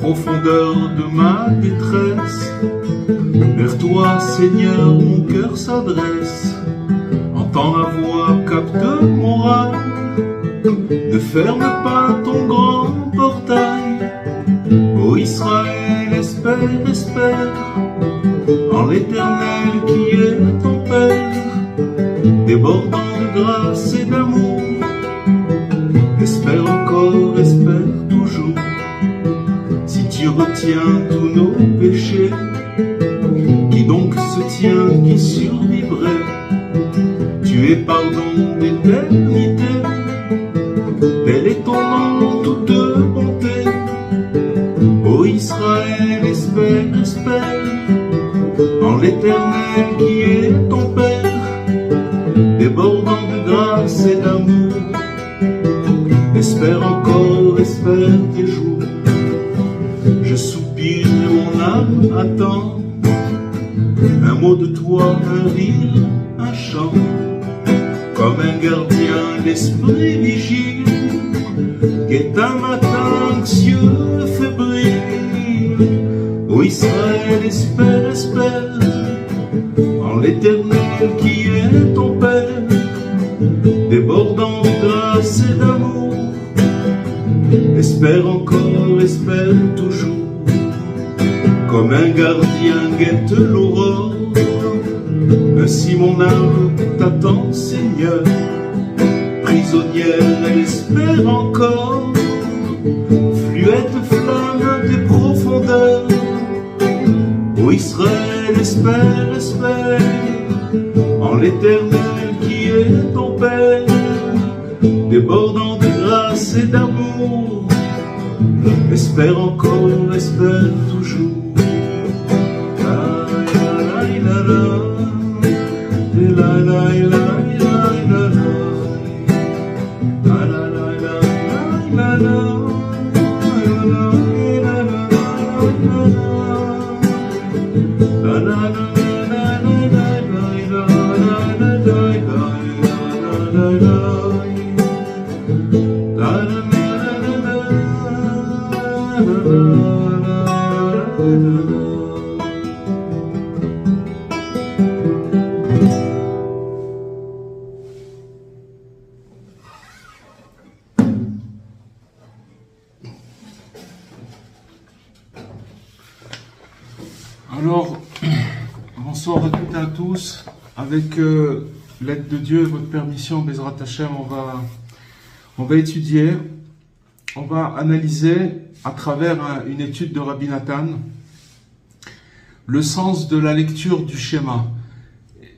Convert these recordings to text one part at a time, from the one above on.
profondeurs de ma détresse. Vers toi, Seigneur, mon cœur s'adresse. Entends ma voix, capte mon râle. Ne ferme pas ton grand portail. Ô Israël, espère, espère en l'Éternel qui est ton Père, débordant de grâce et d'amour. Espère encore, espère toujours. Si tu retiens tous nos péchés, qui donc se tient, qui survivrait? Tu es pardon d'éternité. Bel est ton nom, toute bonté. Ô Israël, espère, espère en l'Éternel qui est ton Père, débordant de grâce et d'amour. Espère encore, espère tes jours. Je soupire et mon âme attend un mot de toi, un rire, un chant. Comme un gardien, l'esprit vigile guette un matin anxieux, fébrile. Ô Israël, espère, espère en l'Éternel qui est ton Père, débordant de grâce et d'amour. Espère encore, espère toujours. Comme un gardien guette l'aurore, ainsi mon âme t'attend, Seigneur. Prisonnière, elle espère encore. Fluette flamme des profondeurs. Ô Israël, espère, espère en l'Éternel qui est ton Père, débordant de grâce et d'amour. Espère encore, espère toujours. Alors, bonsoir à toutes et à tous. Avec l'aide de Dieu et votre permission, Bezrat Hashem, on va étudier, on va analyser à travers une étude de Rabbi Nathan le sens de la lecture du schéma.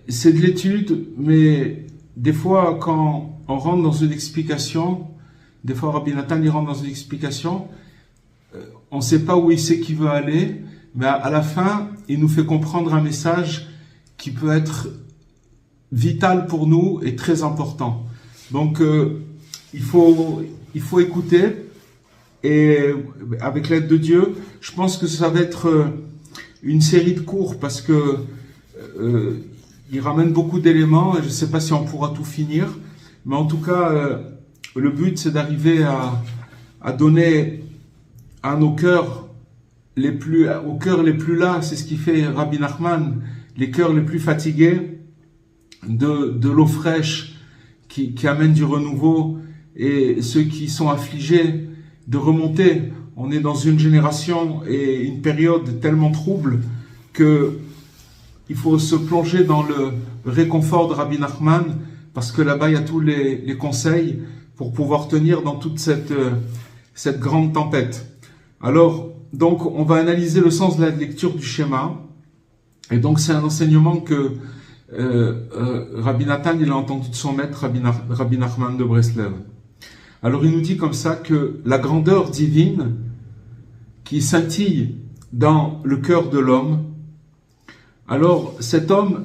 C'est de l'étude, mais des fois, quand on rentre dans une explication, des fois Rabbi Nathan il rentre dans une explication, on ne sait pas où il sait qu'il veut aller, mais à la fin, il nous fait comprendre un message qui peut être vital pour nous et très important. Donc, il faut écouter, et avec l'aide de Dieu, je pense que ça va être une série de cours, parce que il ramène beaucoup d'éléments, et je ne sais pas si on pourra tout finir, mais en tout cas, le but, c'est d'arriver à donner à nos cœurs aux cœurs les plus là, c'est ce qui fait Rabbi Nachman, les cœurs les plus fatigués, de l'eau fraîche qui amène du renouveau, et ceux qui sont affligés de remonter. On est dans une génération et une période tellement trouble que il faut se plonger dans le réconfort de Rabbi Nachman, parce que là-bas il y a tous les conseils pour pouvoir tenir dans toute cette grande tempête. Alors, donc, on va analyser le sens de la lecture du schéma. Et donc, c'est un enseignement que Rabbi Nathan, il a entendu de son maître, Rabbi Nachman de Breslev. Alors, il nous dit comme ça que la grandeur divine qui scintille dans le cœur de l'homme, alors cet homme,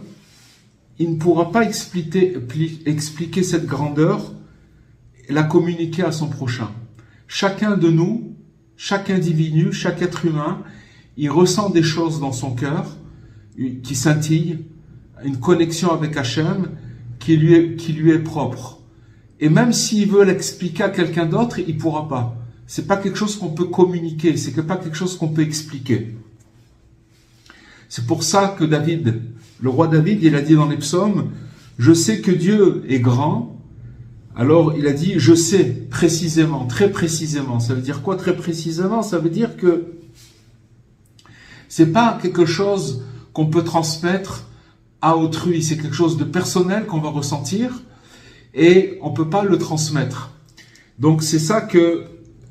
il ne pourra pas expliquer cette grandeur et la communiquer à son prochain. Chacun de nous, chaque individu, chaque être humain, il ressent des choses dans son cœur qui scintillent, une connexion avec Hachem qui lui est propre. Et même s'il veut l'expliquer à quelqu'un d'autre, il ne pourra pas. c'est pas quelque chose qu'on peut communiquer, c'est pas quelque chose qu'on peut expliquer. C'est pour ça que David, le roi David, il a dit dans les psaumes, je sais que Dieu est grand. Alors il a dit, je sais précisément, très précisément. Ça veut dire quoi très précisément? Ça veut dire que c'est pas quelque chose qu'on peut transmettre à autrui, c'est quelque chose de personnel qu'on va ressentir et on peut pas le transmettre. Donc c'est ça que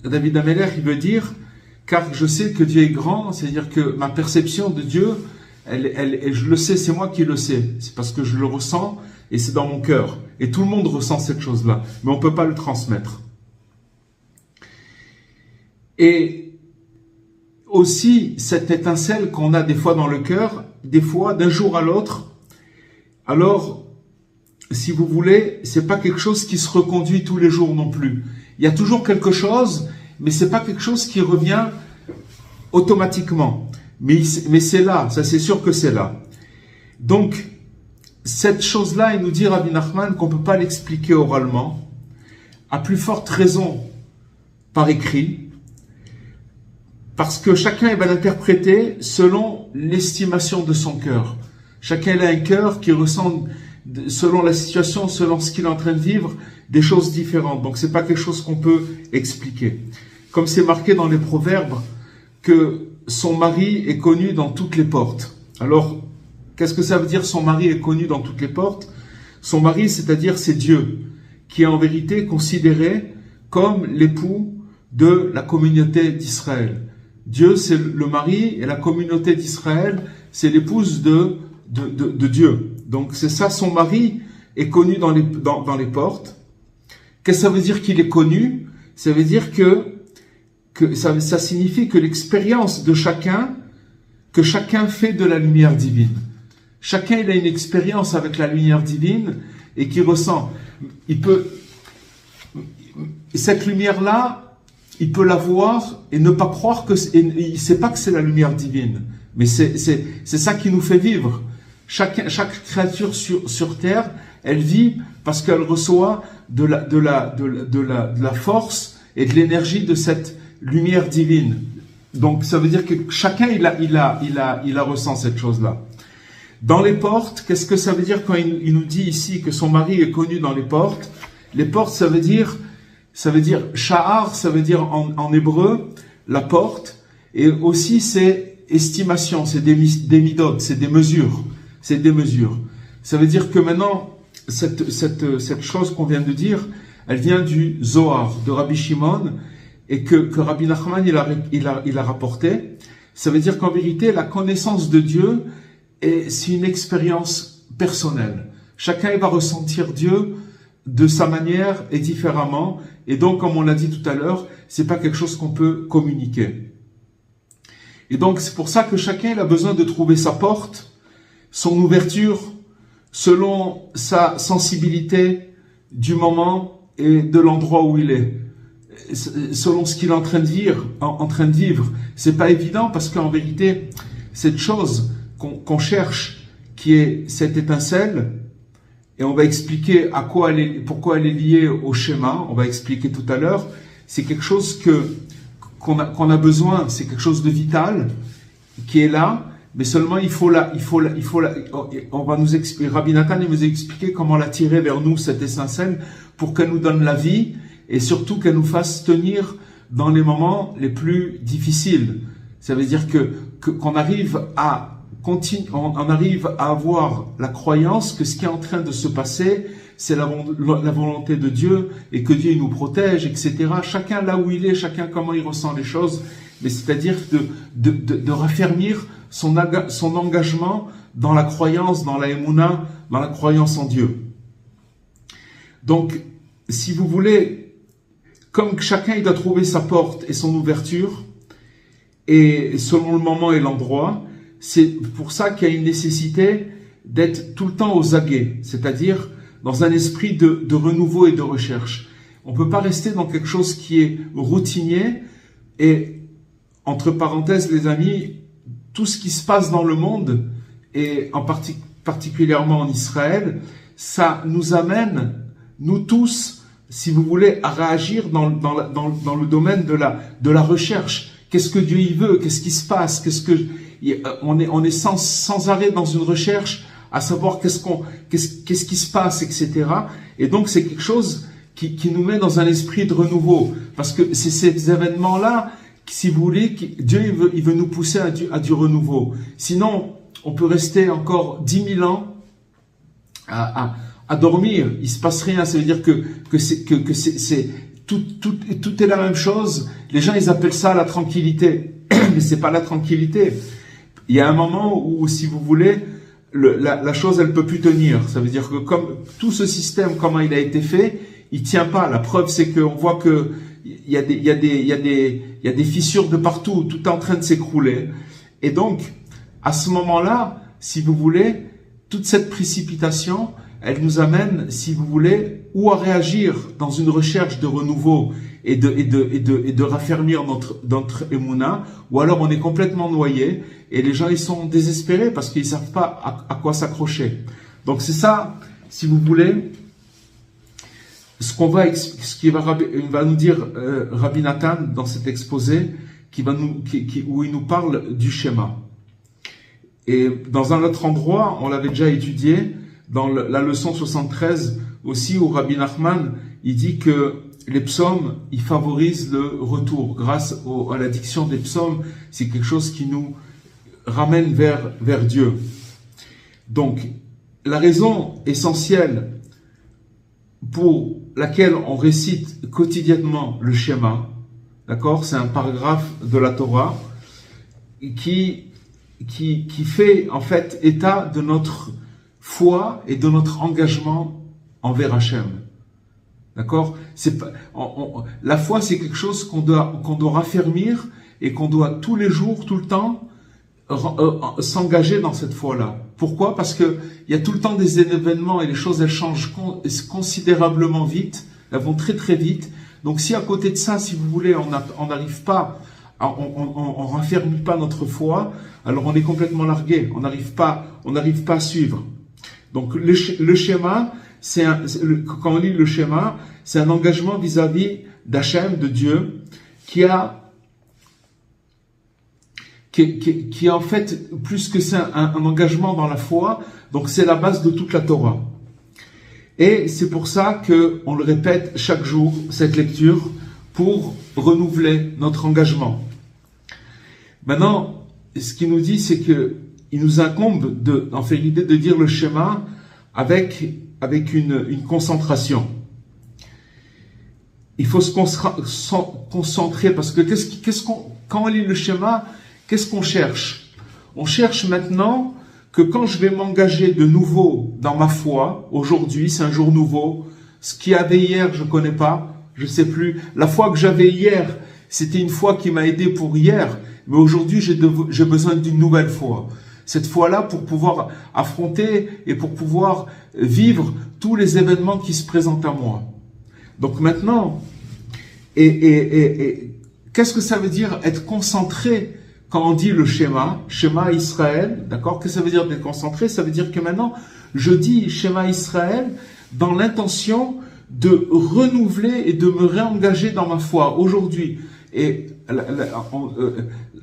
David Ameller, il veut dire, car je sais que Dieu est grand, c'est-à-dire que ma perception de Dieu, je le sais, c'est moi qui le sais, c'est parce que je le ressens et c'est dans mon cœur. Et tout le monde ressent cette chose-là, mais on ne peut pas le transmettre. Et aussi, cette étincelle qu'on a des fois dans le cœur, des fois, d'un jour à l'autre, alors, si vous voulez, c'est pas quelque chose qui se reconduit tous les jours non plus. Il y a toujours quelque chose, mais c'est pas quelque chose qui revient automatiquement. Mais c'est là, ça c'est sûr que c'est là. Donc, cette chose-là, il nous dit Rabbi Nachman qu'on ne peut pas l'expliquer oralement, à plus forte raison par écrit, parce que chacun va l'interpréter selon l'estimation de son cœur. Chacun a un cœur qui ressent, selon la situation, selon ce qu'il est en train de vivre, des choses différentes. Donc c'est pas quelque chose qu'on peut expliquer. Comme c'est marqué dans les proverbes, que son mari est connu dans toutes les portes. Alors, qu'est-ce que ça veut dire son mari est connu dans toutes les portes? Son mari, c'est-à-dire c'est Dieu, qui est en vérité considéré comme l'époux de la communauté d'Israël. Dieu, c'est le mari, et la communauté d'Israël, c'est l'épouse de Dieu. Donc c'est ça, son mari est connu dans les portes. Qu'est-ce que ça veut dire qu'il est connu? Ça veut dire que ça signifie que l'expérience de chacun, que chacun fait de la lumière divine. Chacun il a une expérience avec la lumière divine et qui ressent. Cette lumière-là, il peut la voir et ne pas croire il ne sait pas que c'est la lumière divine. Mais c'est ça qui nous fait vivre. Chaque créature sur terre, elle vit parce qu'elle reçoit de la force et de l'énergie de cette lumière divine. Donc ça veut dire que chacun il la ressent cette chose-là. Dans les portes, qu'est-ce que ça veut dire quand il nous dit ici que son mari est connu dans les portes? Les portes, ça veut dire sha'ar, ça veut dire en hébreu la porte, et aussi c'est estimation, c'est des midot, c'est des mesures. C'est des mesures. Ça veut dire que maintenant, cette chose qu'on vient de dire, elle vient du Zohar, de Rabbi Shimon, et que Rabbi Nachman, il a rapporté. Ça veut dire qu'en vérité, la connaissance de Dieu, c'est une expérience personnelle. Chacun il va ressentir Dieu de sa manière et différemment. Et donc, comme on l'a dit tout à l'heure, c'est pas quelque chose qu'on peut communiquer. Et donc, c'est pour ça que chacun il a besoin de trouver sa porte, son ouverture, selon sa sensibilité du moment et de l'endroit où il est, selon ce qu'il est en train de vivre. C'est pas évident parce qu'en vérité, cette chose qu'on cherche, qui est cette étincelle, et on va expliquer pourquoi elle est liée au schéma, on va expliquer tout à l'heure, c'est quelque chose qu'on a besoin, c'est quelque chose de vital, qui est là, mais seulement on va nous expliquer, Rabbi Nathan il nous a expliqué comment la tirer vers nous, cette étincelle, pour qu'elle nous donne la vie, et surtout qu'elle nous fasse tenir dans les moments les plus difficiles. Ça veut dire qu'on arrive on arrive à avoir la croyance que ce qui est en train de se passer, c'est la volonté de Dieu, et que Dieu il nous protège, etc. Chacun là où il est, chacun comment il ressent les choses, mais c'est-à-dire de raffermir son engagement dans la croyance, dans la émouna, dans la croyance en Dieu. Donc, si vous voulez, comme chacun il doit trouver sa porte et son ouverture, et selon le moment et l'endroit, c'est pour ça qu'il y a une nécessité d'être tout le temps aux aguets, c'est-à-dire dans un esprit de renouveau et de recherche. On ne peut pas rester dans quelque chose qui est routinier, et entre parenthèses les amis, tout ce qui se passe dans le monde, et particulièrement en Israël, ça nous amène, nous tous, si vous voulez, à réagir dans le domaine de la recherche. Qu'est-ce que Dieu y veut? Qu'est-ce qui se passe? On est sans arrêt dans une recherche à savoir qu'est-ce qui se passe, etc. Et donc c'est quelque chose qui nous met dans un esprit de renouveau, parce que c'est ces événements-là, si vous voulez, Dieu il veut nous pousser à du renouveau. Sinon, on peut rester encore 10 000 ans à dormir, il se passe rien. Ça veut dire que tout est la même chose. Les gens ils appellent ça la tranquillité, mais c'est pas la tranquillité. Il y a un moment où, si vous voulez, la chose elle peut plus tenir. Ça veut dire que comme tout ce système, comment il a été fait, il tient pas. La preuve c'est qu'on voit que il y a des fissures de partout, tout est en train de s'écrouler. Et donc à ce moment-là, si vous voulez, toute cette précipitation, elle nous amène, si vous voulez, ou à réagir dans une recherche de renouveau et de raffermir notre émouna, ou alors on est complètement noyé et les gens ils sont désespérés parce qu'ils savent pas à quoi s'accrocher. Donc c'est ça, si vous voulez, ce qui va nous dire Rabbi Nathan dans cet exposé, où il nous parle du schéma. Et dans un autre endroit, on l'avait déjà étudié, dans la leçon 73 aussi, où Rabbi Nachman, il dit que les psaumes, ils favorisent le retour. Grâce à la diction des psaumes, c'est quelque chose qui nous ramène vers Dieu. Donc, la raison essentielle pour laquelle on récite quotidiennement le schéma, d'accord, c'est un paragraphe de la Torah qui fait en fait état de notre foi et de notre engagement envers Hachem. D'accord? La foi, c'est quelque chose qu'on doit raffermir et qu'on doit tous les jours, tout le temps, s'engager dans cette foi-là. Pourquoi? Parce que il y a tout le temps des événements et les choses, elles changent considérablement vite. Elles vont très très vite. Donc si à côté de ça, si vous voulez, on n'arrive pas, on raffermit pas notre foi, alors on est complètement largué. On n'arrive pas à suivre. Donc le schéma, quand on lit le schéma, c'est un engagement vis-à-vis d'Hachem, de Dieu, qui est en fait plus que ça un engagement dans la foi. Donc c'est la base de toute la Torah. Et c'est pour ça que on le répète chaque jour, cette lecture, pour renouveler notre engagement. Maintenant, ce qu'il nous dit, c'est que il nous incombe en fait l'idée de dire le schéma avec une concentration. Il faut se concentrer parce que quand on lit le schéma, qu'est-ce qu'on cherche? On cherche maintenant que quand je vais m'engager de nouveau dans ma foi, aujourd'hui, c'est un jour nouveau, ce qu'il y avait hier, je connais pas, je sais plus. La foi que j'avais hier, c'était une foi qui m'a aidé pour hier, mais aujourd'hui, j'ai besoin d'une nouvelle foi. Cette foi-là pour pouvoir affronter et pour pouvoir vivre tous les événements qui se présentent à moi. Donc maintenant, qu'est-ce que ça veut dire être concentré quand on dit le schéma Israël, d'accord? Qu'est-ce que ça veut dire d'être concentré? Ça veut dire que maintenant, je dis schéma Israël dans l'intention de renouveler et de me réengager dans ma foi aujourd'hui. Et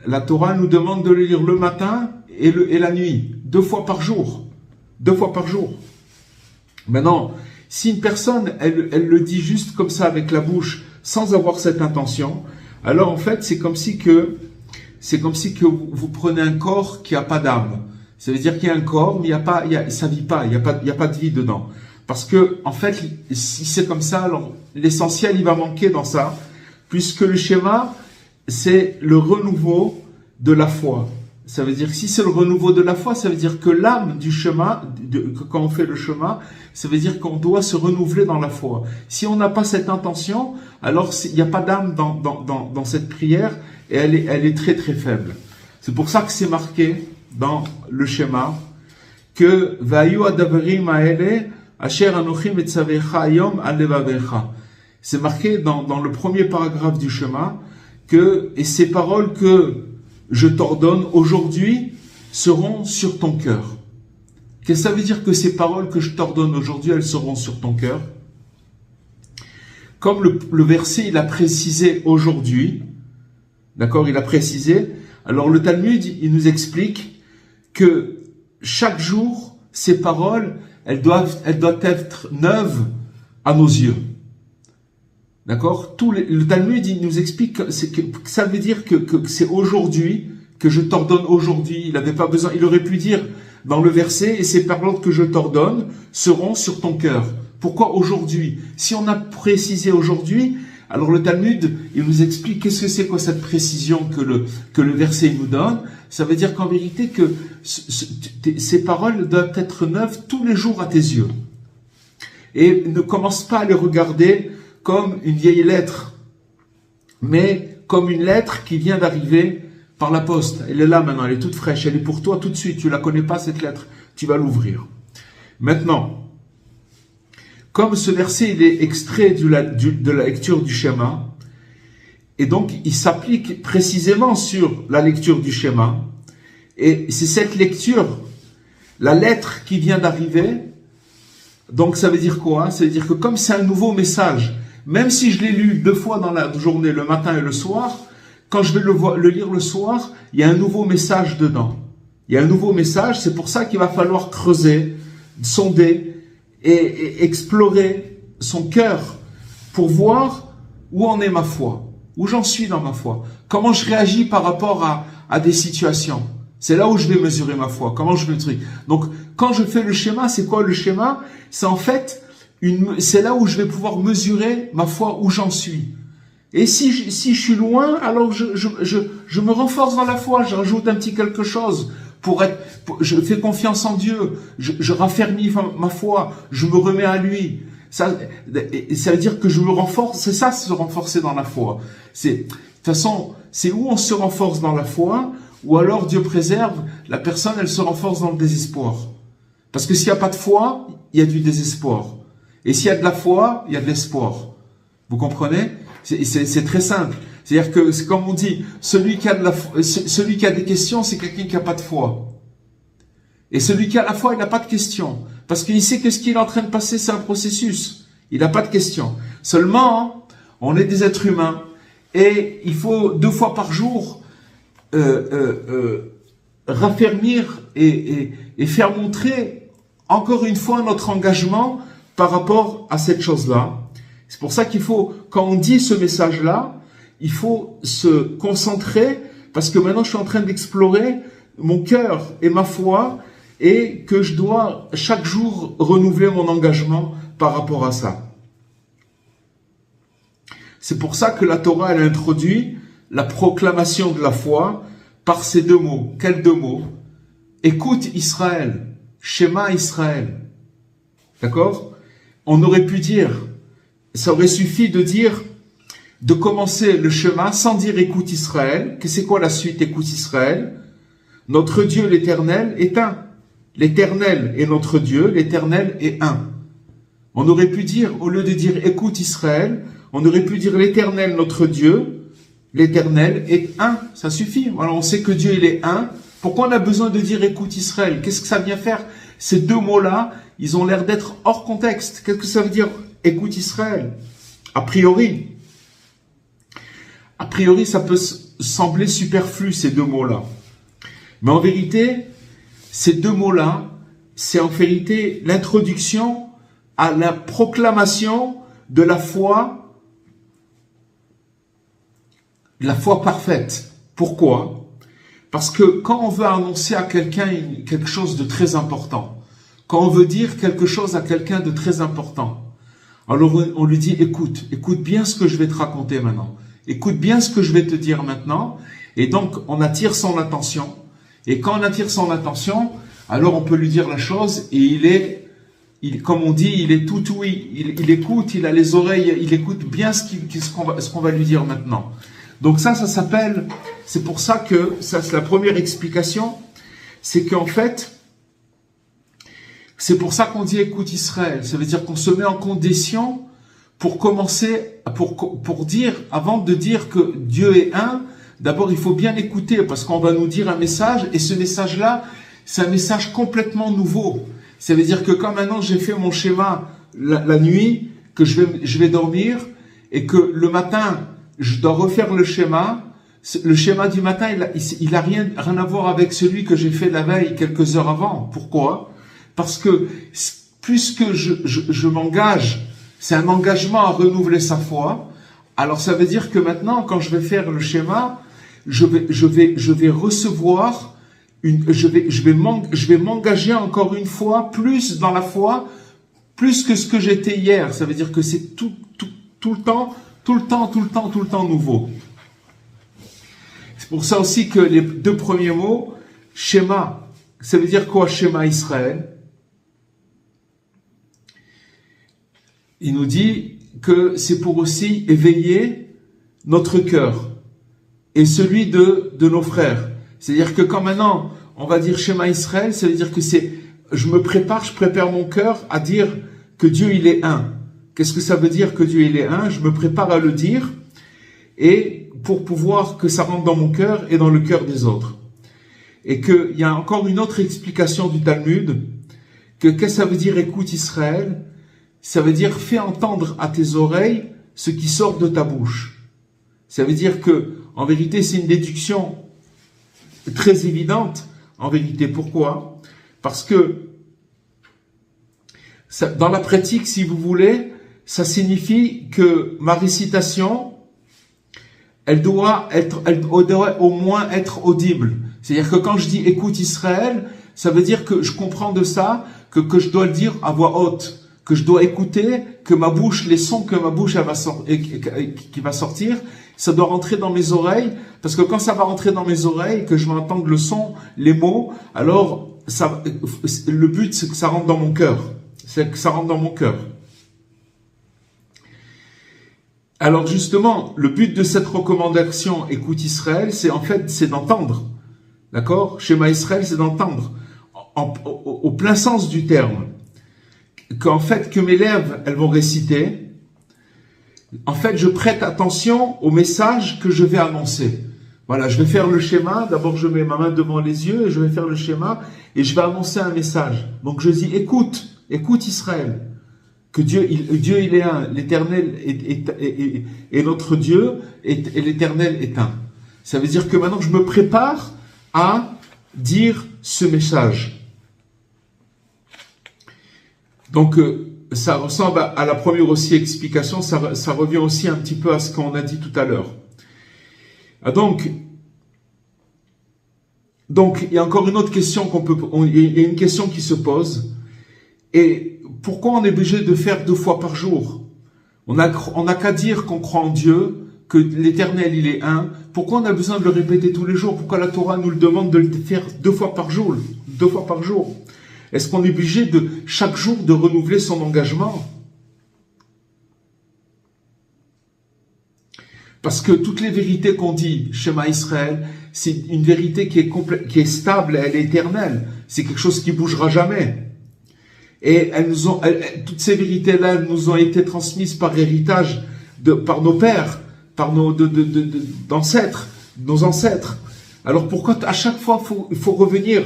la Torah nous demande de le lire le matin et la nuit, 2 fois par jour. 2 fois par jour. Maintenant, si une personne, elle le dit juste comme ça avec la bouche, sans avoir cette intention, alors en fait, c'est comme si que vous prenez un corps qui a pas d'âme. Ça veut dire qu'il y a un corps, mais ça vit pas, il y a pas de vie dedans. Parce que, en fait, si c'est comme ça, alors l'essentiel, il va manquer dans ça, puisque le schéma, c'est le renouveau de la foi. Ça veut dire que si c'est le renouveau de la foi, ça veut dire que l'âme du schéma, quand on fait le schéma, ça veut dire qu'on doit se renouveler dans la foi. Si on n'a pas cette intention, alors il n'y a pas d'âme dans cette prière et elle est très très faible. C'est pour ça que c'est marqué dans le schéma que Vayu adavarim haele asher anochi metzavecha hayom al levavecha. C'est marqué dans le premier paragraphe du schéma et ces paroles que je t'ordonne aujourd'hui seront sur ton cœur. Qu'est-ce que ça veut dire que ces paroles que je t'ordonne aujourd'hui, elles seront sur ton cœur? comme le verset, il a précisé aujourd'hui, d'accord, il a précisé, alors le Talmud, il nous explique que chaque jour, ces paroles, elles doivent être neuves à nos yeux. D'accord? Le Talmud, il nous explique que ça veut dire que c'est aujourd'hui, que je t'ordonne aujourd'hui. Il n'avait pas besoin, il aurait pu dire dans le verset, et ces paroles que je t'ordonne seront sur ton cœur. Pourquoi aujourd'hui? Si on a précisé aujourd'hui, alors le Talmud, il nous explique qu'est-ce que c'est quoi cette précision que le verset nous donne. Ça veut dire qu'en vérité que ces paroles doivent être neuves tous les jours à tes yeux. Et ne commence pas à les regarder comme une vieille lettre, mais comme une lettre qui vient d'arriver par la poste. Elle est là maintenant, elle est toute fraîche, elle est pour toi tout de suite. Tu la connais pas cette lettre, tu vas l'ouvrir. Maintenant, comme ce verset il est extrait de la lecture du schéma, et donc il s'applique précisément sur la lecture du schéma, et c'est cette lecture, la lettre qui vient d'arriver. Donc ça veut dire quoi? Ça veut dire que comme c'est un nouveau message, même si je l'ai lu 2 fois dans la journée, le matin et le soir, quand je vais le lire le soir, il y a un nouveau message dedans. Il y a un nouveau message, c'est pour ça qu'il va falloir creuser, sonder et explorer son cœur pour voir où en est ma foi, où j'en suis dans ma foi, comment je réagis par rapport à des situations. C'est là où je vais mesurer ma foi, comment je me truc. Donc, quand je fais le schéma, c'est quoi le schéma? C'est en fait, c'est là où je vais pouvoir mesurer ma foi, où j'en suis. Et si je suis loin, alors je me renforce dans la foi, je rajoute un petit quelque chose je fais confiance en Dieu, je raffermis ma foi, je me remets à lui. Ça veut dire que je me renforce, c'est ça, se renforcer dans la foi. De toute façon, c'est où on se renforce dans la foi, ou alors Dieu préserve, la personne, elle se renforce dans le désespoir. Parce que s'il n'y a pas de foi, il y a du désespoir. Et s'il y a de la foi, il y a de l'espoir. Vous comprenez? C'est très simple. C'est-à-dire que, c'est comme on dit, celui qui a des questions, c'est quelqu'un qui n'a pas de foi. Et celui qui a la foi, il n'a pas de questions. Parce qu'il sait que ce qu'il est en train de passer, c'est un processus. Il n'a pas de questions. Seulement, on est des êtres humains. Et il faut 2 fois par jour raffermir et faire montrer encore une fois notre engagement par rapport à cette chose-là. C'est pour ça qu'il faut, quand on dit ce message-là, il faut se concentrer, parce que maintenant je suis en train d'explorer mon cœur et ma foi, et que je dois chaque jour renouveler mon engagement par rapport à ça. C'est pour ça que la Torah, elle a introduit la proclamation de la foi par ces 2 mots. Quels 2 mots? Écoute Israël, Shema Israël. D'accord? On aurait pu dire, ça aurait suffi de commencer le schéma sans dire écoute Israël. Que c'est quoi la suite écoute Israël? Notre Dieu l'Éternel est un. L'Éternel est notre Dieu, l'Éternel est un. On aurait pu dire, au lieu de dire écoute Israël, on aurait pu dire l'Éternel notre Dieu, l'Éternel est un. Ça suffit. Voilà, on sait que Dieu il est un. Pourquoi on a besoin de dire écoute Israël? Qu'est-ce que ça vient faire? Ces 2 mots-là, ils ont l'air d'être hors contexte. Qu'est-ce que ça veut dire écoute Israël? A priori, ça peut sembler superflu, ces 2 mots-là. Mais en vérité, ces 2 mots-là, c'est en vérité l'introduction à la proclamation de la foi parfaite. Pourquoi? Parce que quand on veut annoncer à quelqu'un quelque chose de très important, quand on veut dire quelque chose à quelqu'un de très important, alors on lui dit écoute bien ce que je vais te raconter maintenant. Écoute bien ce que je vais te dire maintenant. Et donc, on attire son attention. Et quand on attire son attention, alors on peut lui dire la chose et comme on dit, il est tout oui. Il écoute, il a les oreilles, il écoute bien ce qu'on va lui dire maintenant. Donc ça s'appelle, c'est pour ça que, ça c'est la première explication, c'est qu'en fait, c'est pour ça qu'on dit écoute Israël. Ça veut dire qu'on se met en condition pour commencer, pour dire, avant de dire que Dieu est un, d'abord il faut bien écouter parce qu'on va nous dire un message et ce message-là, c'est un message complètement nouveau. Ça veut dire que quand maintenant j'ai fait mon schéma la nuit, que je vais dormir et que le matin, je dois refaire le schéma du matin, il a rien à voir avec celui que j'ai fait la veille, quelques heures avant. Pourquoi? Parce que puisque je m'engage, c'est un engagement à renouveler sa foi, alors ça veut dire que maintenant, quand je vais faire le schéma, je vais recevoir je vais m'engager encore une fois plus dans la foi, plus que ce que j'étais hier. Ça veut dire que c'est tout le temps nouveau. C'est pour ça aussi que les deux premiers mots, schéma, ça veut dire quoi, schéma Israël? Il nous dit que c'est pour aussi éveiller notre cœur et celui de nos frères. C'est-à-dire que quand maintenant on va dire schéma Israël, ça veut dire que je prépare mon cœur à dire que Dieu il est un. Qu'est-ce que ça veut dire que Dieu il est un? Je me prépare à le dire et pour pouvoir que ça rentre dans mon cœur et dans le cœur des autres. Et qu'il y a encore une autre explication du Talmud, qu'est-ce que ça veut dire écoute Israël? Ça veut dire fais entendre à tes oreilles ce qui sort de ta bouche. Ça veut dire que, en vérité, c'est une déduction très évidente. En vérité, pourquoi? Parce que dans la pratique, si vous voulez, ça signifie que ma récitation, elle doit au moins être audible. C'est-à-dire que quand je dis écoute Israël, ça veut dire que je comprends de ça que je dois le dire à voix haute, que je dois écouter, que ma bouche, les sons que ma bouche qui va sortir, ça doit rentrer dans mes oreilles, parce que quand ça va rentrer dans mes oreilles, que je vais entendre le son, les mots, alors le but c'est que ça rentre dans mon cœur. C'est que ça rentre dans mon cœur. Alors justement, le but de cette recommandation, écoute Israël, c'est d'entendre. D'accord? Schéma Israël, c'est d'entendre. Au plein sens du terme. Que mes lèvres, elles vont réciter. En fait, je prête attention au message que je vais annoncer. Voilà, je vais faire le schéma. D'abord, je mets ma main devant les yeux et je vais faire le schéma et je vais annoncer un message. Donc, je dis, écoute Israël. Que Dieu il est un, l'Éternel est notre Dieu et l'Éternel est un. Ça veut dire que maintenant, je me prépare à dire ce message. Donc, ça ressemble à la première aussi explication, ça revient aussi un petit peu à ce qu'on a dit tout à l'heure. Donc, il y a encore une autre question il y a une question qui se pose. Et pourquoi on est obligé de faire 2 fois par jour? On n'a qu'à dire qu'on croit en Dieu, que l'Éternel, il est un. Pourquoi on a besoin de le répéter tous les jours? Pourquoi la Torah nous le demande de le faire 2 fois par jour? 2 fois par jour. Est-ce qu'on est obligé de chaque jour de renouveler son engagement? Parce que toutes les vérités qu'on dit, Shema Israël, c'est une vérité qui est stable, elle est éternelle. C'est quelque chose qui bougera jamais. Et toutes ces vérités-là, elles nous ont été transmises par héritage par nos pères, par nos ancêtres. Alors pourquoi à chaque fois il faut revenir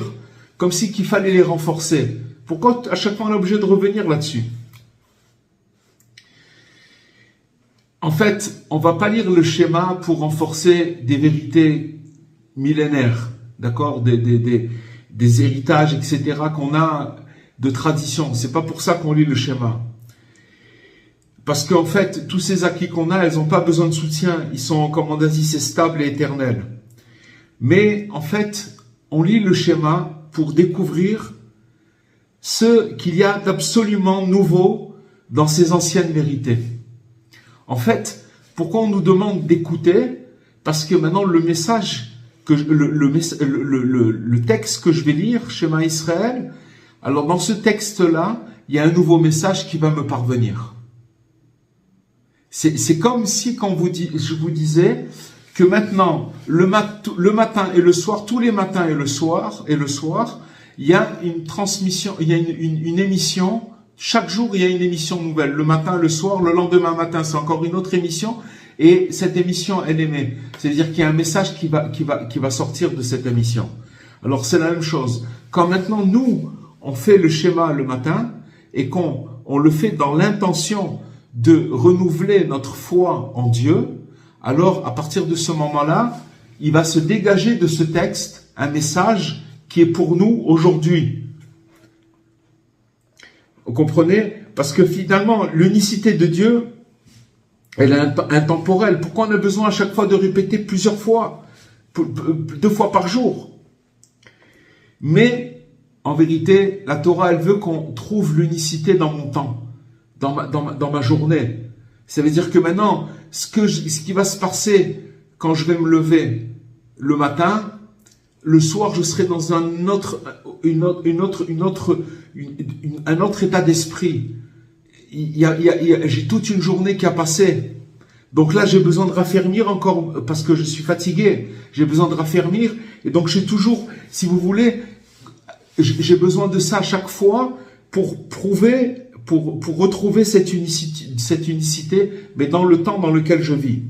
comme si qu'il fallait les renforcer? Pourquoi à chaque fois on est obligé de revenir là-dessus? En fait, on va pas lire le schéma pour renforcer des vérités millénaires, d'accord, des héritages, etc. qu'on a de tradition. C'est pas pour ça qu'on lit le schéma. Parce qu'en fait, tous ces acquis qu'on a, elles n'ont pas besoin de soutien. Ils sont, comme on a dit, c'est stable et éternel. Mais en fait, on lit le schéma pour découvrir ce qu'il y a d'absolument nouveau dans ces anciennes vérités. En fait, pourquoi on nous demande d'écouter? Parce que maintenant le message, le texte que je vais lire, Shema Israël, alors dans ce texte-là, il y a un nouveau message qui va me parvenir. C'est comme si je vous disais que maintenant, le matin et le soir, tous les matins et le soir, il y a une transmission, il y a une émission. Chaque jour, il y a une émission nouvelle. Le matin, le soir, le lendemain matin, c'est encore une autre émission. Et cette émission, elle émet. C'est-à-dire qu'il y a un message qui va sortir de cette émission. Alors, c'est la même chose. Quand maintenant, nous, on fait le schéma le matin et qu'on le fait dans l'intention de renouveler notre foi en Dieu, alors à partir de ce moment-là, il va se dégager de ce texte un message qui est pour nous aujourd'hui. Vous comprenez? Parce que finalement, l'unicité de Dieu, elle est intemporelle. Pourquoi on a besoin à chaque fois de répéter plusieurs fois, 2 fois par jour? Mais, en vérité, la Torah, elle veut qu'on trouve l'unicité dans mon temps, dans ma journée. Ça veut dire que maintenant, ce qui va se passer quand je vais me lever le matin, le soir, je serai dans un autre état d'esprit. J'ai toute une journée qui a passé. Donc là, j'ai besoin de raffermir encore, parce que je suis fatigué. J'ai besoin de raffermir. Et donc, j'ai toujours, si vous voulez, j'ai besoin de ça à chaque fois pour prouver, pour retrouver cette unicité, mais dans le temps dans lequel je vis.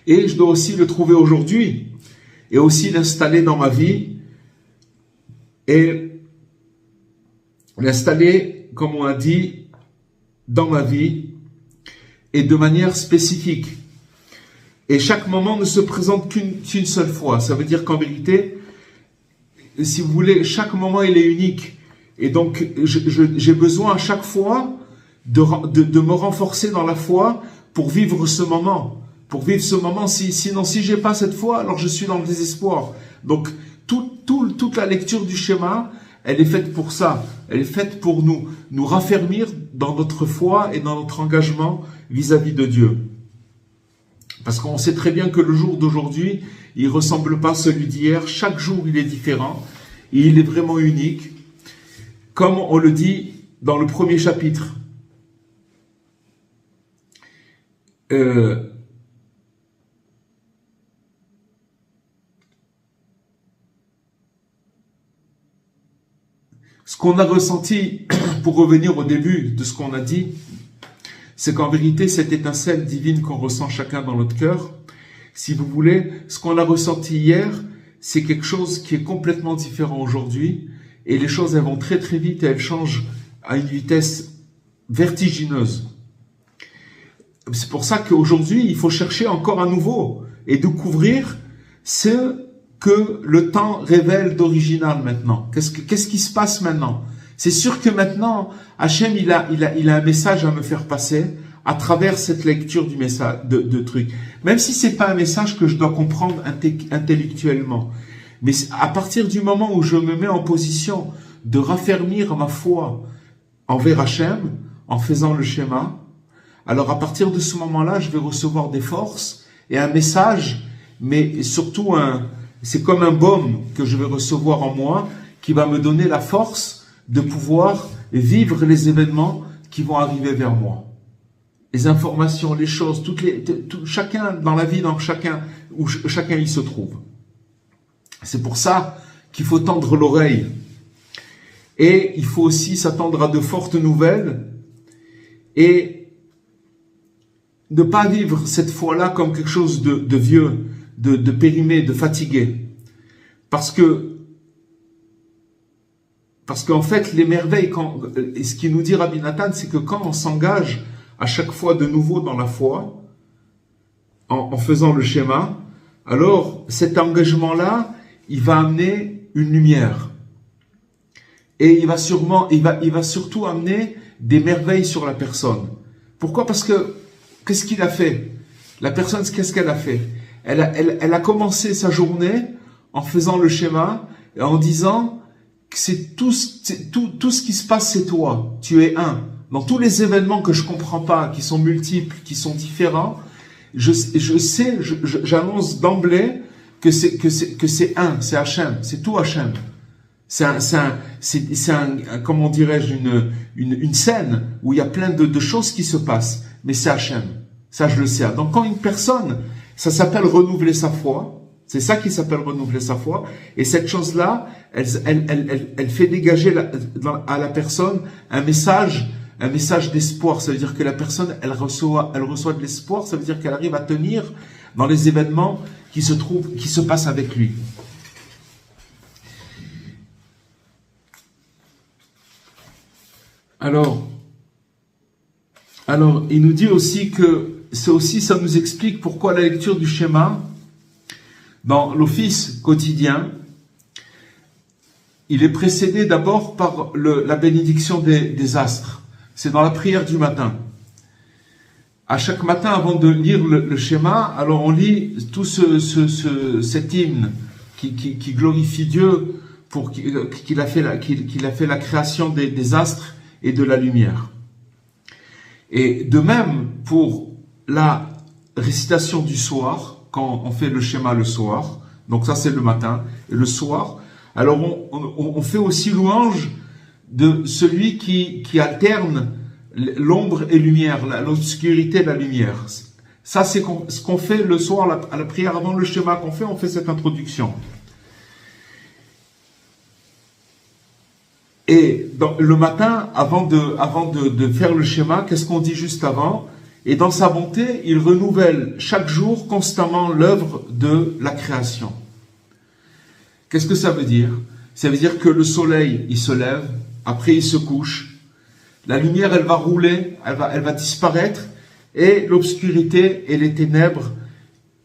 Et je dois aussi le trouver aujourd'hui, et aussi l'installer dans ma vie, et l'installer, comme on a dit, dans ma vie, et de manière spécifique. Et chaque moment ne se présente qu'une seule fois. Ça veut dire qu'en vérité, si vous voulez, chaque moment il est unique. Et donc, j'ai besoin à chaque fois de me renforcer dans la foi pour vivre ce moment. Pour vivre ce moment, sinon si j'ai pas cette foi, alors je suis dans le désespoir. Donc, toute la lecture du schéma, elle est faite pour ça. Elle est faite pour nous raffermir dans notre foi et dans notre engagement vis-à-vis de Dieu. Parce qu'on sait très bien que le jour d'aujourd'hui, il ne ressemble pas à celui d'hier. Chaque jour, il est différent. Et il est vraiment unique. Comme on le dit dans le premier chapitre. Ce qu'on a ressenti, pour revenir au début de ce qu'on a dit, c'est qu'en vérité, cette étincelle divine qu'on ressent chacun dans notre cœur, si vous voulez, ce qu'on a ressenti hier, c'est quelque chose qui est complètement différent aujourd'hui, et les choses, elles vont très très vite et elles changent à une vitesse vertigineuse. C'est pour ça qu'aujourd'hui, il faut chercher encore à nouveau et découvrir ce que le temps révèle d'original maintenant. Qu'est-ce qui se passe maintenant? C'est sûr que maintenant, Hachem, il a un message à me faire passer à travers cette lecture du message, de trucs. Même si c'est pas un message que je dois comprendre intellectuellement. Mais à partir du moment où je me mets en position de raffermir ma foi envers Hachem, en faisant le schéma, alors à partir de ce moment-là, je vais recevoir des forces et un message, mais surtout c'est comme un baume que je vais recevoir en moi, qui va me donner la force de pouvoir vivre les événements qui vont arriver vers moi. Les informations, les choses, chacun dans la vie, où chacun y se trouve. C'est pour ça qu'il faut tendre l'oreille. Et il faut aussi s'attendre à de fortes nouvelles et ne pas vivre cette foi-là comme quelque chose de vieux, de périmé, de fatigué. Parce qu'en fait, les merveilles, et ce qui nous dit Rabbi Nathan, c'est que quand on s'engage à chaque fois de nouveau dans la foi, en faisant le schéma, alors cet engagement-là, il va amener une lumière. Et il va surtout amener des merveilles sur la personne. Pourquoi? Parce que, qu'est-ce qu'il a fait? La personne, qu'est-ce qu'elle a fait? Elle a commencé sa journée en faisant le schéma, et en disant que tout ce qui se passe, c'est toi. Tu es un. Dans tous les événements que je comprends pas, qui sont multiples, qui sont différents, j'annonce d'emblée que c'est un, c'est Hachem, c'est tout Hachem. C'est comment dirais-je, une scène où il y a plein de choses qui se passent, mais c'est Hachem. Ça, je le sais. Donc, quand une personne, ça s'appelle renouveler sa foi, c'est ça qui s'appelle renouveler sa foi, et cette chose-là, elle fait dégager à la personne un message d'espoir. Ça veut dire que la personne, elle reçoit de l'espoir, ça veut dire qu'elle arrive à tenir dans les événements qui se passent avec lui. Alors, Alors, il nous dit aussi que ça nous explique pourquoi la lecture du schéma dans l'office quotidien, il est précédé d'abord par la bénédiction des astres. C'est dans la prière du matin. À chaque matin, avant de lire le schéma, alors on lit tout cet hymne qui glorifie Dieu pour qu'il a fait la création des astres et de la lumière. Et de même pour la récitation du soir, quand on fait le schéma le soir, donc ça c'est le matin, et le soir, alors on fait aussi louange de celui qui alterne l'ombre et lumière, l'obscurité et la lumière. Ça c'est ce qu'on fait le soir à la prière avant le schéma qu'on fait, on fait cette introduction. Et le matin, avant de faire le schéma, qu'est-ce qu'on dit juste avant? Et dans sa bonté, il renouvelle chaque jour constamment l'œuvre de la création. Qu'est-ce que ça veut dire? Ça veut dire que le soleil, il se lève, après il se couche, la lumière, elle va rouler, elle va disparaître, et l'obscurité et les ténèbres,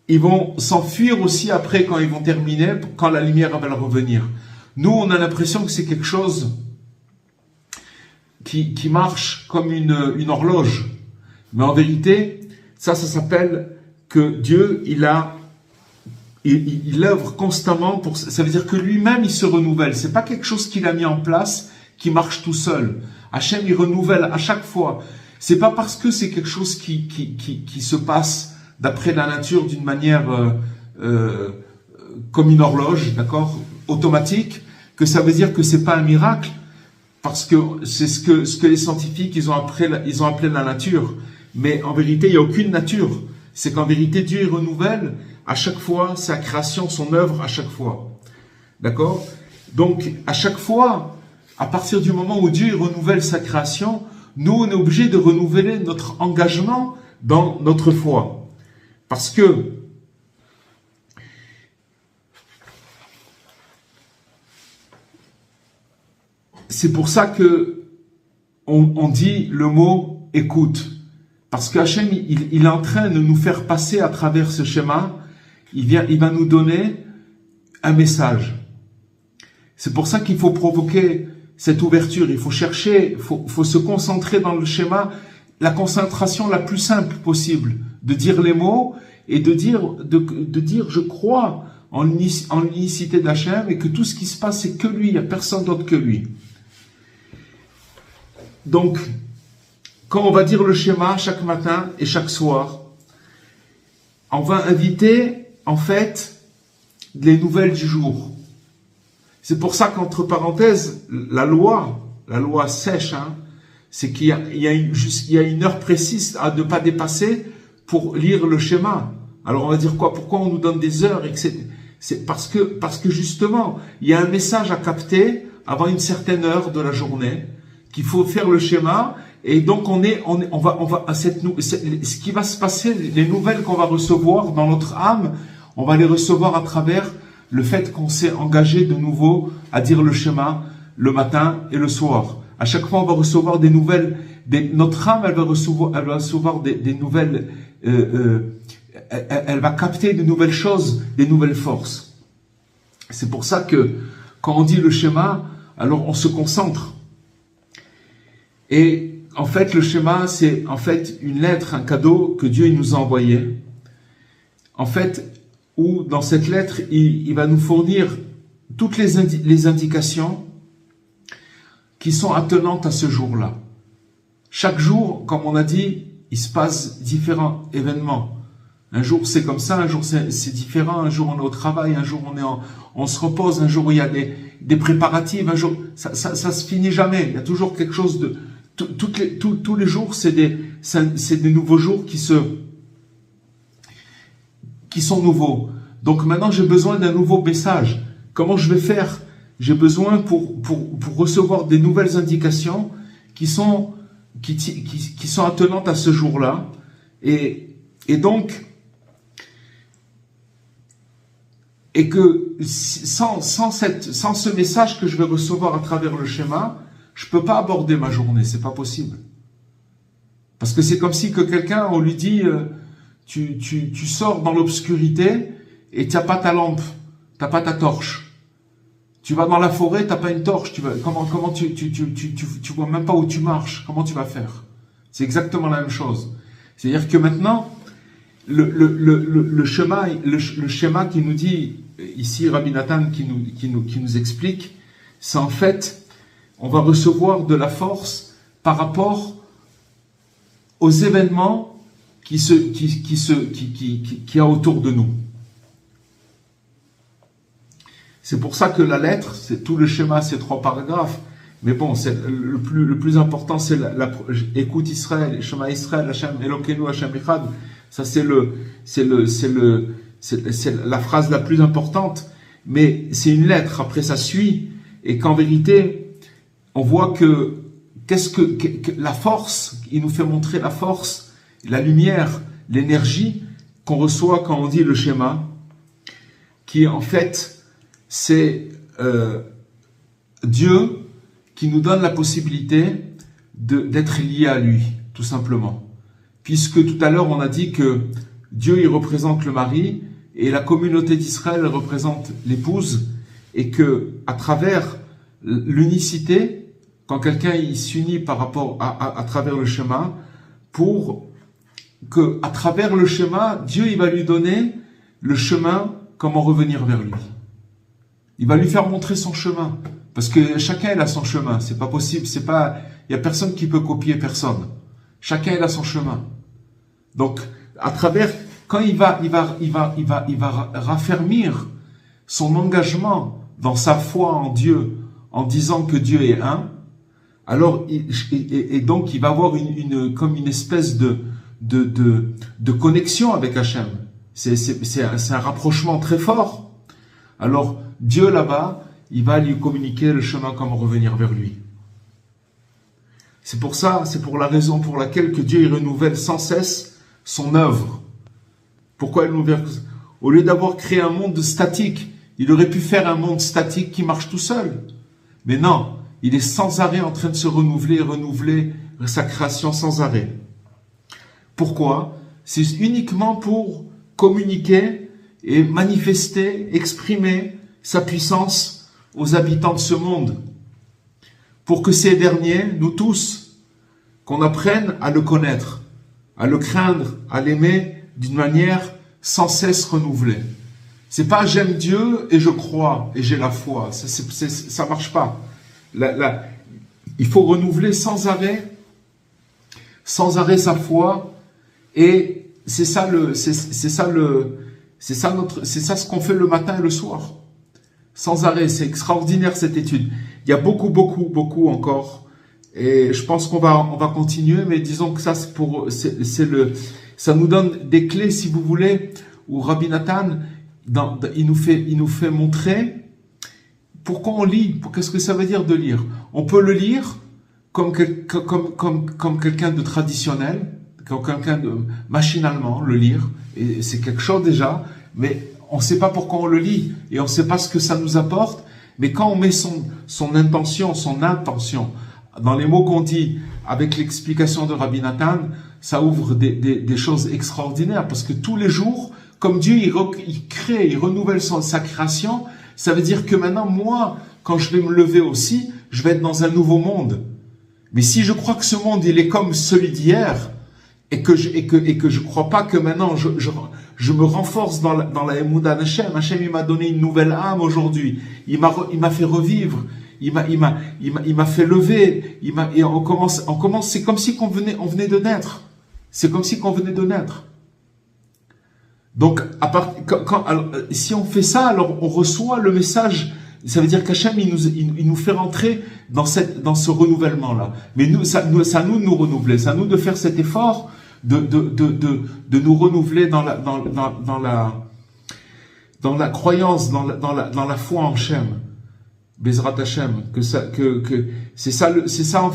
ils vont s'enfuir aussi après quand ils vont terminer, quand la lumière va revenir. Nous, on a l'impression que c'est quelque chose qui marche comme une horloge. Mais en vérité, ça s'appelle que Dieu, il œuvre constamment ça veut dire que lui-même, il se renouvelle. C'est pas quelque chose qu'il a mis en place, qui marche tout seul. Hachem, il renouvelle à chaque fois. C'est pas parce que c'est quelque chose qui se passe d'après la nature d'une manière comme une horloge, d'accord, automatique, que ça veut dire que c'est pas un miracle, parce que c'est ce que les scientifiques ils ont appelé la nature. Mais en vérité, il n'y a aucune nature. C'est qu'en vérité, Dieu il renouvelle à chaque fois sa création, son œuvre à chaque fois. D'accord? Donc, à chaque fois, à partir du moment où Dieu il renouvelle sa création, nous, on est obligé de renouveler notre engagement dans notre foi. Parce que c'est pour ça que on dit le mot écoute. Parce que Hachem, il est en train de nous faire passer à travers ce schéma, il va nous donner un message. C'est pour ça qu'il faut provoquer cette ouverture, il faut chercher, faut se concentrer dans le schéma, la concentration la plus simple possible, de dire les mots et de dire je crois en l'unicité d'Hachem et que tout ce qui se passe c'est que lui, il n'y a personne d'autre que lui. Donc, quand on va dire le schéma chaque matin et chaque soir, on va inviter, en fait, les nouvelles du jour. C'est pour ça qu'entre parenthèses, la loi sèche, c'est qu'il y a une heure précise à ne pas dépasser pour lire le schéma. Alors on va dire quoi? Pourquoi on nous donne des heures? C'est parce que justement, il y a un message à capter avant une certaine heure de la journée, qu'il faut faire le schéma, et donc ce qui va se passer, les nouvelles qu'on va recevoir dans notre âme, on va les recevoir à travers le fait qu'on s'est engagé de nouveau à dire le schéma le matin et le soir. À chaque fois, on va recevoir des nouvelles, notre âme, elle va recevoir des nouvelles, elle va capter de nouvelles choses, des nouvelles forces. C'est pour ça que, quand on dit le schéma, alors on se concentre. Et en fait, le schéma, c'est en fait une lettre, un cadeau que Dieu il nous a envoyé. En fait, où dans cette lettre, il va nous fournir toutes les indications qui sont attenantes à ce jour-là. Chaque jour, comme on a dit, il se passe différents événements. Un jour c'est comme ça, un jour c'est différent, un jour on est au travail, un jour on se repose, un jour il y a des préparatifs, un jour ça se finit jamais. Il y a toujours quelque chose de tous les jours c'est des nouveaux jours qui sont nouveaux. Donc maintenant j'ai besoin d'un nouveau message. Comment je vais faire? J'ai besoin pour recevoir des nouvelles indications qui sont attenantes à ce jour-là. Et donc, et que sans ce message que je vais recevoir à travers le schéma, je peux pas aborder ma journée, c'est pas possible. Parce que c'est comme si que quelqu'un, on lui dit, tu sors dans l'obscurité et tu n'as pas ta lampe, tu n'as pas ta torche. Tu vas dans la forêt, tu n'as pas une torche. Comment tu vois même pas où tu marches. Comment tu vas faire? C'est exactement la même chose. C'est-à-dire que maintenant, le schéma qui nous dit, ici Rabbi Nathan qui nous explique, c'est en fait, on va recevoir de la force par rapport aux événements qui y a autour de nous. C'est pour ça que la lettre, c'est tout le schéma, c'est 3 paragraphes. Mais bon, c'est le plus important, c'est écoute Israël, Shema Israël, Hashem Elokeinu, Hashem Echad. Ça, c'est la phrase la plus importante. Mais c'est une lettre. Après, ça suit. Et qu'en vérité, on voit que la force, il nous fait montrer la force, la lumière, l'énergie qu'on reçoit quand on dit le schéma, qui en fait, c'est Dieu qui nous donne la possibilité d'être lié à lui, tout simplement. Puisque tout à l'heure, on a dit que Dieu, il représente le mari, et la communauté d'Israël représente l'épouse, et que à travers l'unicité, quand quelqu'un s'unit par rapport à travers le schéma, pour que à travers le schéma, Dieu il va lui donner le chemin, comment revenir vers lui. Il va lui faire montrer son chemin, parce que chacun il a son chemin. C'est pas possible, il y a personne qui peut copier personne. Chacun il a son chemin. Donc à travers, quand il va raffermir son engagement dans sa foi en Dieu, en disant que Dieu est un, alors et donc il va avoir comme une espèce de connexion avec Hachem. C'est un rapprochement très fort. Alors Dieu là-bas, il va lui communiquer le chemin comment revenir vers lui. C'est pour ça, c'est pour la raison pour laquelle que Dieu il renouvelle sans cesse son œuvre. Pourquoi il renouvelle? Au lieu d'avoir créé un monde statique, il aurait pu faire un monde statique qui marche tout seul. Mais non, il est sans arrêt en train de se renouveler sa création sans arrêt. Pourquoi? C'est uniquement pour communiquer et manifester, exprimer sa puissance aux habitants de ce monde. Pour que ces derniers, nous tous, qu'on apprenne à le connaître, à le craindre, à l'aimer d'une manière sans cesse renouvelée. C'est pas j'aime Dieu et je crois et j'ai la foi. Ça marche pas. Il faut renouveler sans arrêt sa foi, et c'est ça ce qu'on fait le matin et le soir. Sans arrêt, c'est extraordinaire cette étude. Il y a beaucoup encore, et je pense qu'on va continuer, mais disons que ça ça nous donne des clés, si vous voulez, où Rabbi Nathan, il nous fait montrer pourquoi on lit, qu'est-ce que ça veut dire de lire. On peut le lire comme quelqu'un de traditionnel, comme quelqu'un de machinalement le lire, et c'est quelque chose déjà, mais on ne sait pas pourquoi on le lit, et on ne sait pas ce que ça nous apporte, mais quand on met son intention dans les mots qu'on dit, avec l'explication de Rabbi Nathan, ça ouvre des choses extraordinaires, parce que tous les jours, comme Dieu il crée, il renouvelle sa création, ça veut dire que maintenant, moi, quand je vais me lever aussi, je vais être dans un nouveau monde. Mais si je crois que ce monde, il est comme celui d'hier, et que je crois pas que maintenant, je me renforce dans la Emunah d'Hachem. Hachem, il m'a donné une nouvelle âme aujourd'hui. Il m'a fait revivre. Il m'a fait lever. Et on commence, c'est comme si on venait de naître. C'est comme si qu'on venait de naître. Donc, si on fait ça, alors on reçoit le message. Ça veut dire qu'Hachem, il nous fait rentrer dans ce renouvellement-là. Mais c'est à nous de nous renouveler. C'est à nous de faire cet effort de nous renouveler dans la croyance, dans la foi en Hachem. Bezrat Hachem. C'est ça en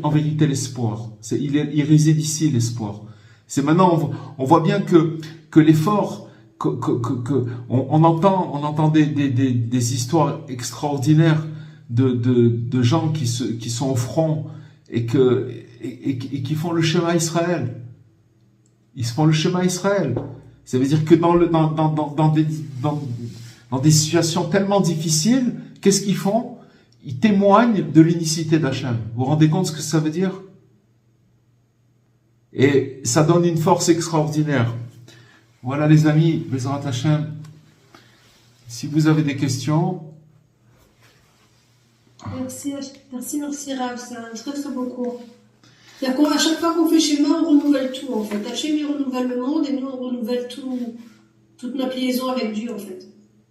vérité l'espoir. Il réside ici l'espoir. C'est maintenant, on voit bien que l'effort, on entend des histoires extraordinaires de gens qui sont au front, et et qui font le schéma Israël. Ils se font le schéma Israël. Ça veut dire que dans des situations tellement difficiles, qu'est-ce qu'ils font? Ils témoignent de l'unicité d'Hachem. Vous vous rendez compte ce que ça veut dire? Et ça donne une force extraordinaire. Voilà les amis, Bezrat Hachem. Si vous avez des questions... Merci Rav, c'est un très très beau cours. C'est-à-dire qu'à chaque fois qu'on fait schéma, on renouvelle tout en fait. Hachem il renouvelle le monde et nous on renouvelle toute notre liaison avec Dieu en fait.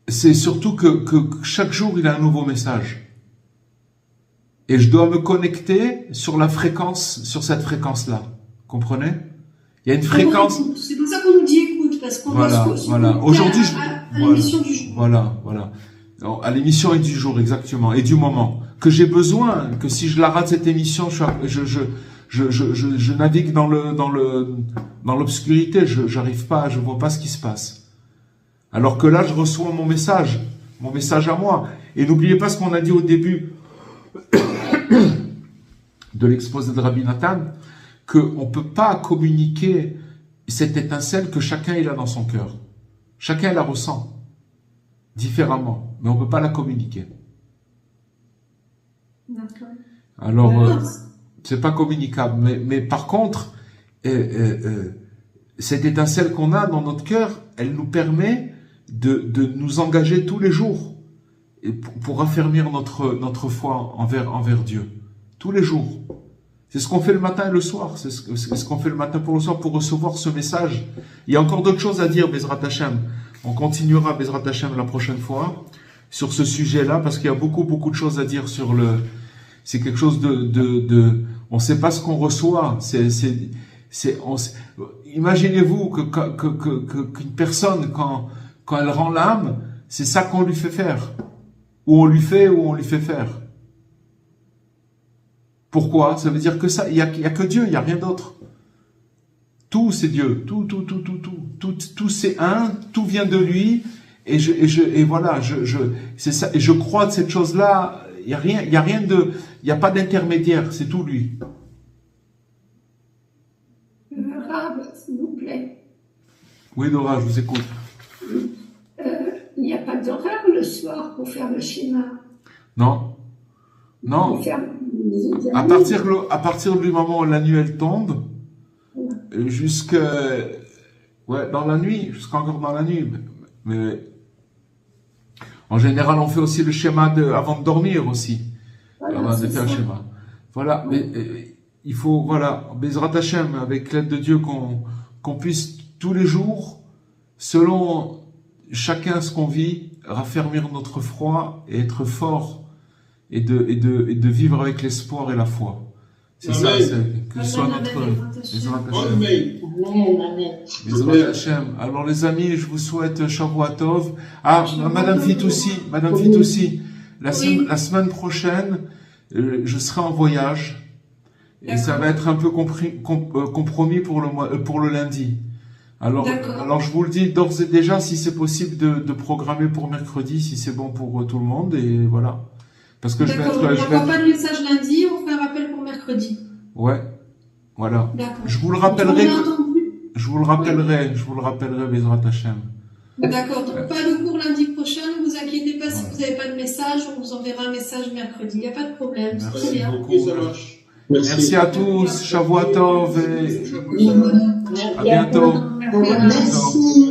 C'est surtout que chaque jour il a un nouveau message. Et je dois me connecter sur la fréquence, sur cette fréquence-là. Comprenez? Il y a une fréquence. C'est pour ça qu'on nous dit écoute, parce qu'on voilà. Aujourd'hui, à l'émission du jour. Voilà. À l'émission et du jour, exactement, et du moment. Que j'ai besoin, que si je la rate cette émission, je navigue dans l'obscurité, j'arrive pas, je vois pas ce qui se passe. Alors que là, je reçois mon message à moi. Et n'oubliez pas ce qu'on a dit au début de l'exposé de Rabbi Nathan, qu'on peut pas communiquer cette étincelle que chacun il a dans son cœur. Chacun la ressent différemment, mais on peut pas la communiquer. D'accord. Alors, c'est pas communicable, mais par contre, cette étincelle qu'on a dans notre cœur, elle nous permet de nous engager tous les jours et pour affermir notre foi envers Dieu. Tous les jours. C'est ce qu'on fait le matin et le soir. C'est ce qu'on fait le matin pour le soir pour recevoir ce message. Il y a encore d'autres choses à dire, Bezrat Hachem. On continuera, Bezrat Hachem, la prochaine fois sur ce sujet-là, parce qu'il y a beaucoup de choses à dire sur c'est quelque chose on sait pas ce qu'on reçoit. Imaginez-vous qu'une personne, quand elle rend l'âme, c'est ça qu'on lui fait faire. Ou on lui fait faire. Pourquoi? Ça veut dire que ça, il y a que Dieu, il y a rien d'autre. Tout c'est Dieu, tout c'est un, tout vient de lui, et voilà, c'est ça, et je crois de cette chose-là, il y a pas d'intermédiaire, c'est tout lui. Rav, s'il vous plaît. Oui, Dora, je vous écoute. Il n'y a pas d'horaire le soir pour faire le schéma. Non. À partir du moment où la nuit elle tombe, dans la nuit, jusqu'encore dans la nuit. Mais en général, on fait aussi le schéma avant de dormir aussi. Voilà, avant de faire le schéma. Voilà. Mais il faut, Bezrat Hachem, avec l'aide de Dieu, qu'on puisse tous les jours, selon chacun ce qu'on vit, raffermir notre foi et être fort et de vivre avec l'espoir et la foi. C'est ça, que ce soit notre Bezrat Hachem. Alors les amis, je vous souhaite Shavua Tov. Madame Fitoussi, la semaine prochaine, je serai en voyage et ça va être un peu compromis pour le lundi. Alors je vous le dis d'ores et déjà, si c'est possible de programmer pour mercredi, si c'est bon pour tout le monde, et voilà. Parce que on n'envoie pas de message lundi, on fait un rappel pour mercredi. Ouais, voilà. D'accord. Je vous le rappellerai, Bezrat Hachem. D'accord, donc pas de cours lundi prochain, ne vous inquiétez pas si vous n'avez pas de message, on vous enverra un message mercredi, il n'y a pas de problème. Merci beaucoup. Merci à tous, Shavua Tov, et à bientôt. Merci.